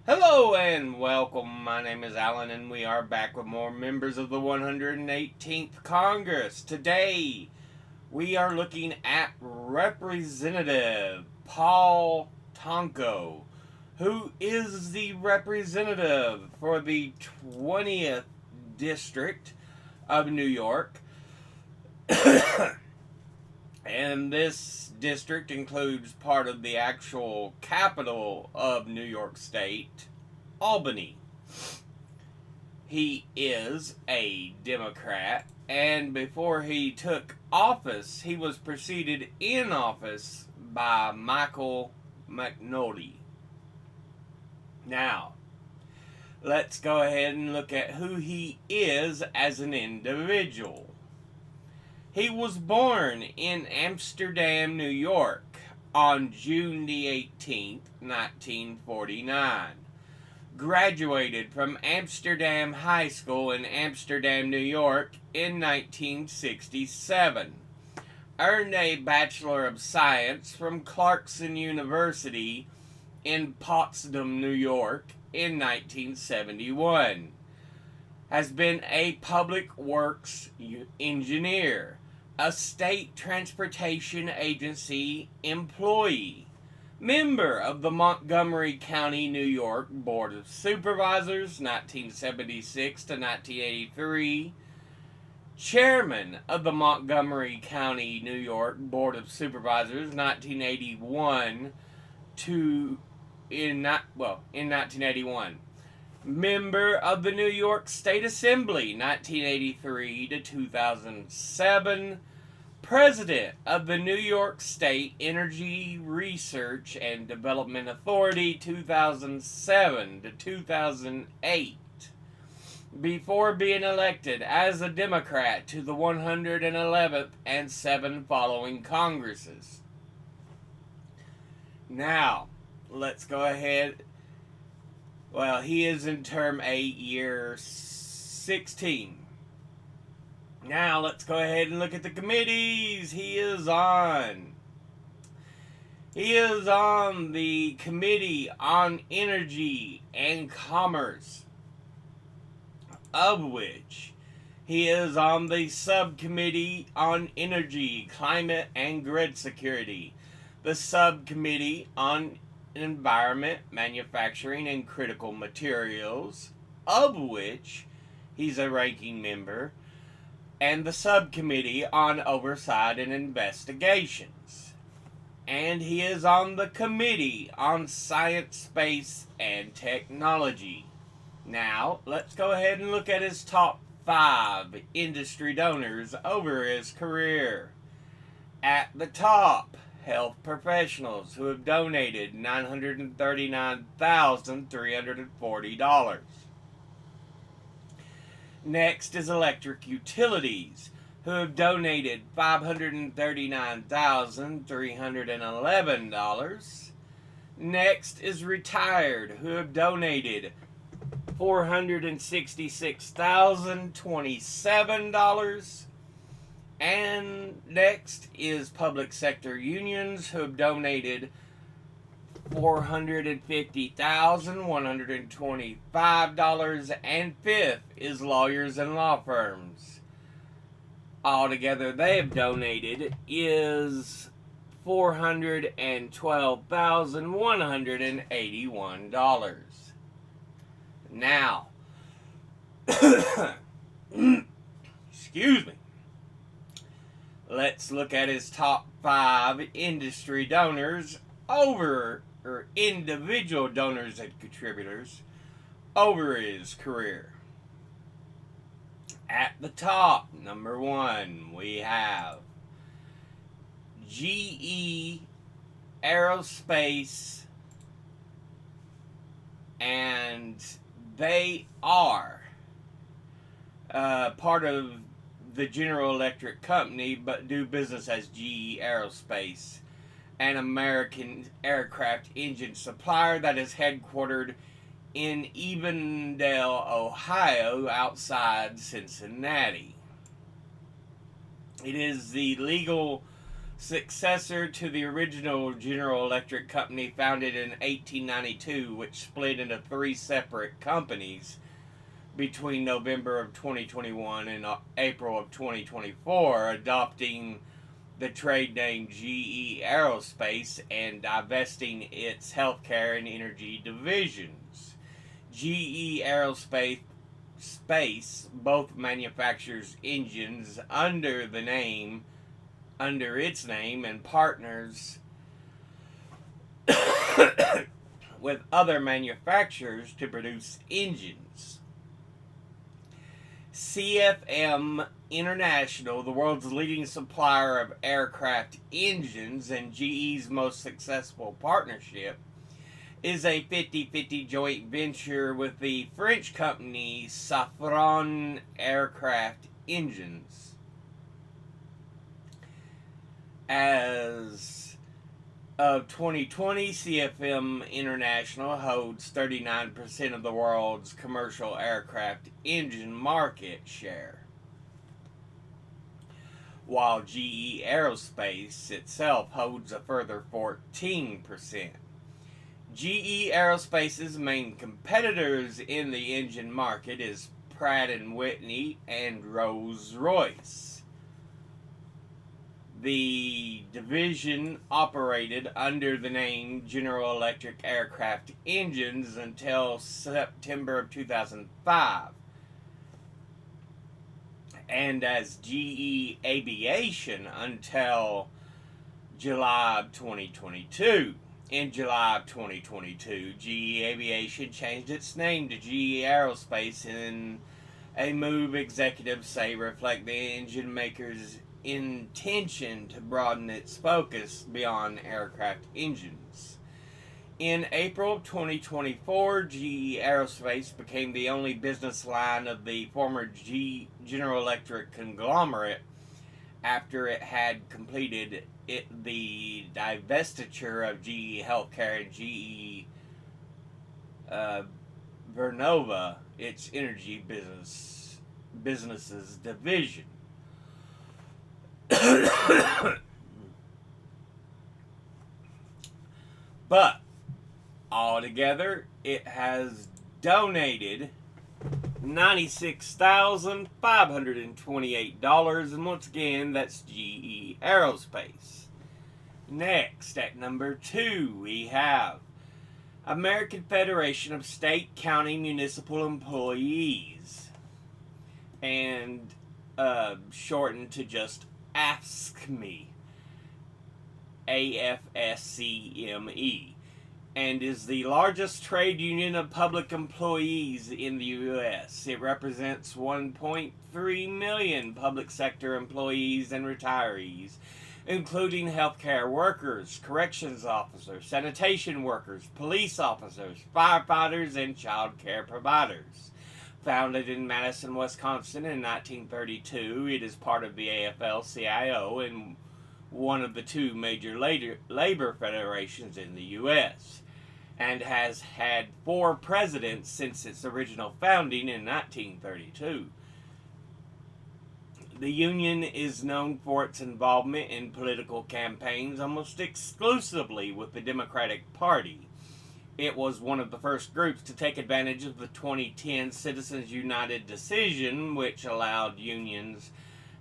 Hello and welcome. My name is Alan, and we are back with more members of the 118th Congress. Today, we are looking at Representative Paul Tonko, who is the representative for the 20th District of New York. And this district includes part of the actual capital of New York State, Albany. He is a Democrat, and before he took office, he was preceded in office by Michael McNulty. Now, let's go ahead and look at who he is as an individual. He was born in Amsterdam, New York on June the 18th, 1949. Graduated from Amsterdam High School in Amsterdam, New York in 1967. Earned a Bachelor of Science from Clarkson University in Potsdam, New York in 1971. Has been a public works engineer, a state transportation agency employee, member of the Montgomery County, New York Board of Supervisors, 1976 to 1983, chairman of the Montgomery County, New York Board of Supervisors, 1981 to in 1981. Member of the New York State Assembly, 1983 to 2007. President of the New York State Energy Research and Development Authority, 2007 to 2008. Before being elected as a Democrat to the 111th and 7 following Congresses. Now, let's go ahead. Well, he is in term 8, year 16. Now, let's go ahead and look at the committees he is on. He is on the Committee on Energy and Commerce, of which he is on the Subcommittee on Energy, Climate, and Grid Security, the Subcommittee on Environment, Manufacturing, and Critical Materials, of which he's a ranking member, and the Subcommittee on Oversight and Investigations. And he is on the Committee on Science, Space, and Technology. Now, let's go ahead and look at his top 5 industry donors over his career. At the top, health professionals who have donated $939,340. Next is electric utilities, who have donated $539,311. Next is retired, who have donated $466,027. And next is public sector unions, who have donated $450,125. And fifth is lawyers and law firms. Altogether, they have donated is $412,181. Now, excuse me. Let's look at his top 5 industry donors or individual donors and contributors over his career. At the top, number 1, we have GE Aerospace, and they are part of the General Electric Company, but do business as GE Aerospace, an American aircraft engine supplier that is headquartered in Evendale, Ohio, outside Cincinnati. It is the legal successor to the original General Electric company founded in 1892, which split into three separate companies between November of 2021 and April of 2024, adopting the trade name GE Aerospace and divesting its healthcare and energy divisions. GE Aerospace both manufactures engines under its name and partners with other manufacturers to produce engines. CFM International, the world's leading supplier of aircraft engines and GE's most successful partnership, is a 50-50 joint venture with the French company Safran Aircraft Engines. As of 2020, CFM International holds 39% of the world's commercial aircraft engine market share, while GE Aerospace itself holds a further 14%. GE Aerospace's main competitors in the engine market is Pratt & Whitney and Rolls-Royce. The division operated under the name General Electric Aircraft Engines until September of 2005, and as GE Aviation until July of 2022. In July of 2022, GE Aviation changed its name to GE Aerospace in a move executives say reflect the engine maker's intention to broaden its focus beyond aircraft engines. In April of 2024, GE Aerospace became the only business line of the former General Electric conglomerate after it had completed the divestiture of GE Healthcare and GE Vernova, its energy businesses division. But altogether, it has donated $96,528, and once again, that's GE Aerospace. Next, at number 2, we have American Federation of State, County, Municipal Employees, and shortened to just AFSCME, AFSCME, and is the largest trade union of public employees in the U.S. It represents 1.3 million public sector employees and retirees, including healthcare workers, corrections officers, sanitation workers, police officers, firefighters, and child care providers. Founded in Madison, Wisconsin in 1932, it is part of the AFL-CIO and one of the two major labor federations in the U.S., and has had 4 presidents since its original founding in 1932. The union is known for its involvement in political campaigns almost exclusively with the Democratic Party. It was one of the first groups to take advantage of the 2010 Citizens United decision, which allowed unions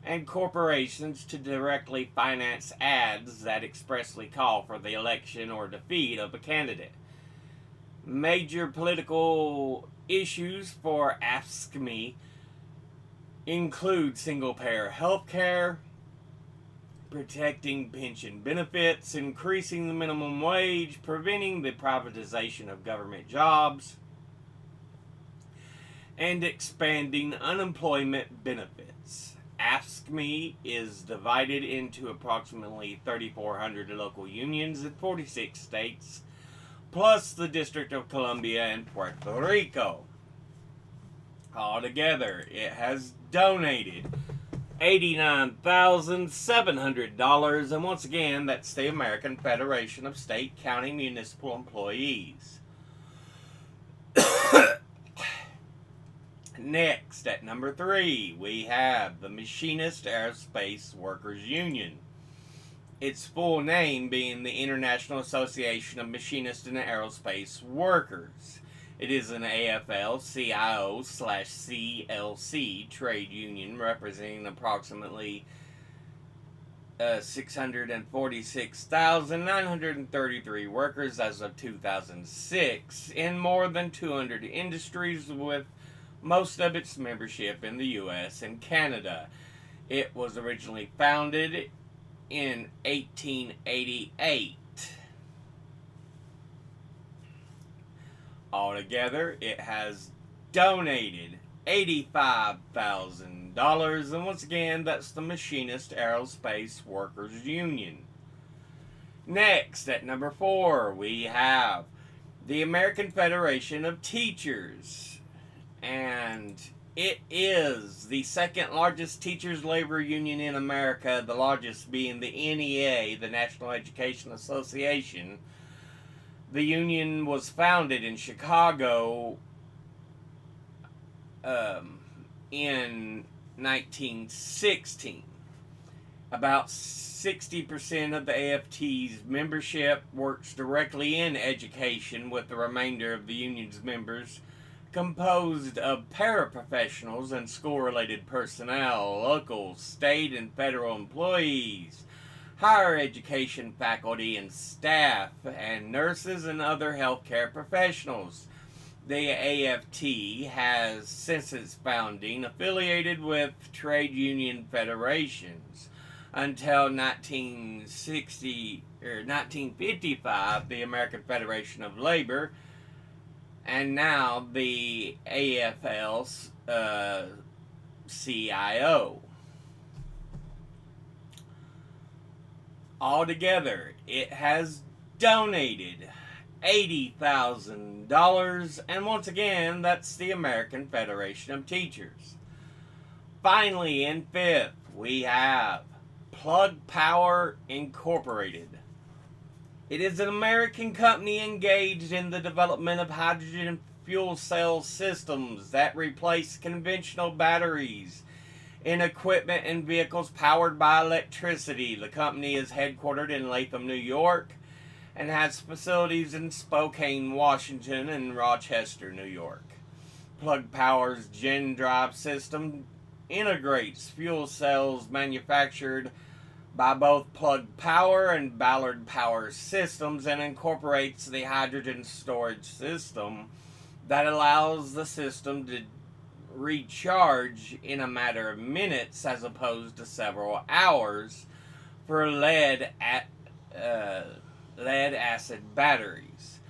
and corporations to directly finance ads that expressly call for the election or defeat of a candidate. Major political issues for AFSCME include single-payer health care, protecting pension benefits, increasing the minimum wage, preventing the privatization of government jobs, and expanding unemployment benefits. AFSCME is divided into approximately 3,400 local unions in 46 states, plus the District of Columbia and Puerto Rico. Altogether, it has donated $89,700, and once again, that's the American Federation of State, County, Municipal Employees. Next, at number 3, we have the Machinist Aerospace Workers Union. its full name being the International Association of Machinists and Aerospace Workers. It is an AFL-CIO/CLC trade union representing approximately 646,933 workers as of 2006 in more than 200 industries, with most of its membership in the U.S. and Canada. It was originally founded in 1888. Altogether, it has donated $85,000, and once again, that's the Machinist Aerospace Workers Union. Next, at number 4, we have the American Federation of Teachers, and it is the second largest teachers' labor union in America, the largest being the NEA, the National Education Association. The union was founded in Chicago in 1916. About 60% of the AFT's membership works directly in education, with the remainder of the union's members composed of paraprofessionals and school-related personnel, local, state, and federal employees, higher education faculty and staff, and nurses and other healthcare professionals. The AFT has, since its founding, affiliated with trade union federations. Until 1955, the American Federation of Labor, and now the AFL-CIO. Altogether, it has donated $80,000, and once again, that's the American Federation of Teachers. Finally, in 5th, we have Plug Power Incorporated. It is an American company engaged in the development of hydrogen fuel cell systems that replace conventional batteries in equipment and vehicles powered by electricity. The company is headquartered in Latham, New York, and has facilities in Spokane, Washington, and Rochester, New York. Plug Power's Gen Drive system integrates fuel cells manufactured by both Plug Power and Ballard Power Systems, and incorporates the hydrogen storage system that allows the system to recharge in a matter of minutes as opposed to several hours for lead acid batteries.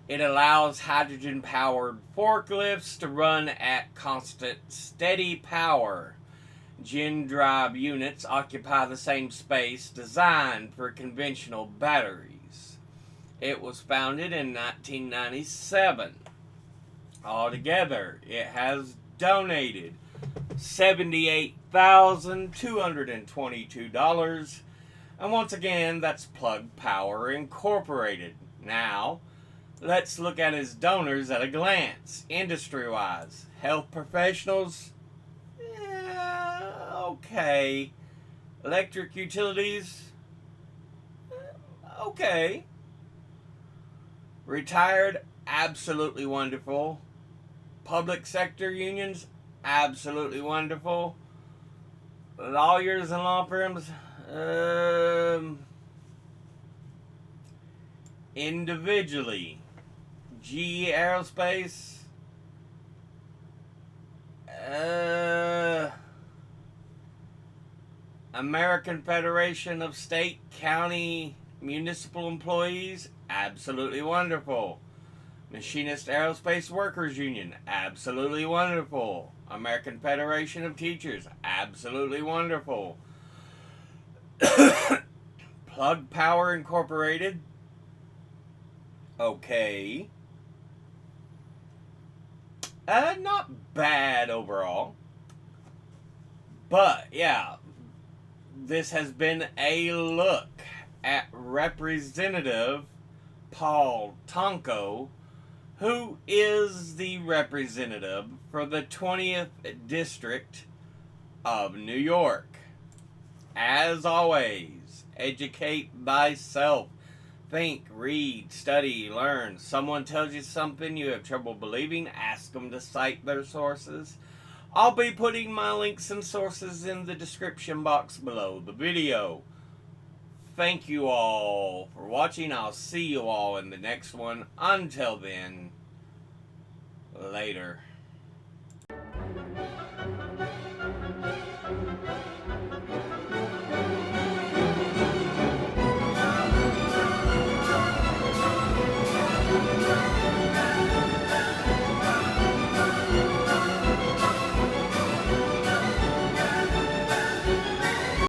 It allows hydrogen powered forklifts to run at constant steady power. Gen Drive units occupy the same space designed for conventional batteries. It was founded in 1997. Altogether, it has donated $78,222, and once again, that's Plug Power Incorporated. Now, let's look at its donors at a glance. Industry-wise, health professionals, okay. Electric utilities, okay. Retired, absolutely wonderful. Public sector unions, absolutely wonderful. Lawyers and law firms, individually. GE Aerospace, American Federation of State, County, Municipal Employees, absolutely wonderful. Machinist Aerospace Workers Union, absolutely wonderful. American Federation of Teachers, absolutely wonderful. Plug Power Incorporated, okay. Not bad overall. But, yeah, this has been a look at Representative Paul Tonko, who is the representative for the 20th District of New York. as always, educate thyself. Think, read, study, learn. Someone tells you something you have trouble believing, ask them to cite their sources. I'll be putting my links and sources in the description box below the video. Thank you all for watching. I'll see you all in the next one. Until then, later.